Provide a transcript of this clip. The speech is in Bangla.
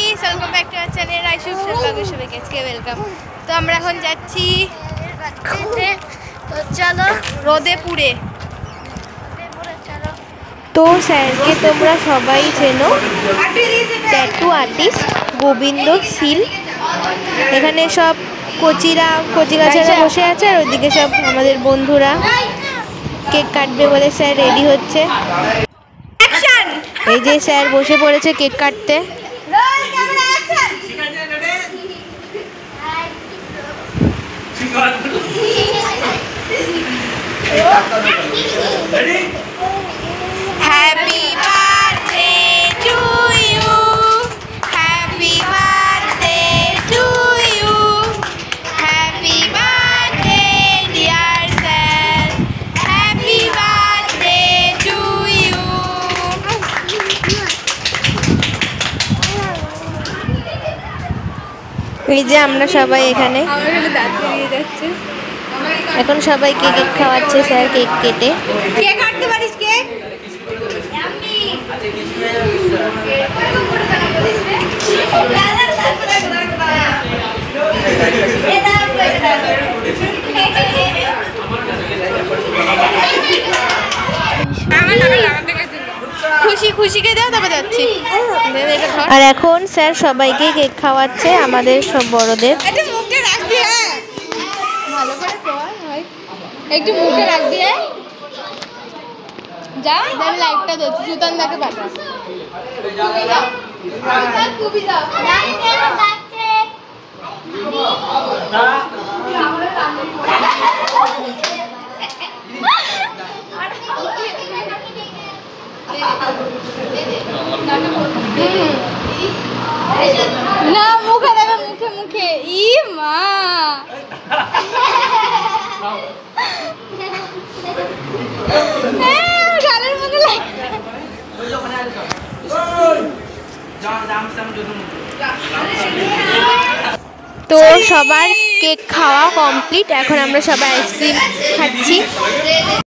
Guys, welcome back to our channel আইসু ব্লগে সবাইকে আজকে ওয়েলকাম। তো আমরা এখন যাচ্ছি তো চলো রোদে পুড়ে। তো স্যারকে তোমরা সবাই চেনো, ট্যাটু আর্টিস্ট গোবিন্দ শীল। এখানে সব কচিকাচারা বসে আছে, আর ওইদিকে সব আমাদের বন্ধুরা কেক কাটবে বলে স্যার রেডি হচ্ছে। এই যে স্যার বসে পড়েছে কেক কাটতে। Happy birthday to you, happy birthday to you, happy birthday dear sir, happy birthday to you. এই যে আমরা সবাই এখানে এখন সবাইকে কেক খাওয়াচ্ছে স্যার, কেক কেটে। কেক কাটতে পারিস? কেক খুশি খুশিকে দাও, তারপর যাচ্ছি। আর এখন স্যার সবাইকে কেক খাওয়াচ্ছে, আমাদের সব বড়দের। একটু মুখে রাখবি, হ্যাঁ ভালো করে কর ভাই, একটু মুখে রাখবি। হ্যাঁ যা, আমি লাইটটা দিচ্ছি, সুতান দাকে পাঠা। না মুখে দেবে, মুখে মুখে। ই মা গালের মধ্যে তো সবার কেক খাওয়া কমপ্লিট, এখন আমরা সবাই আইসক্রিম খাচ্ছি।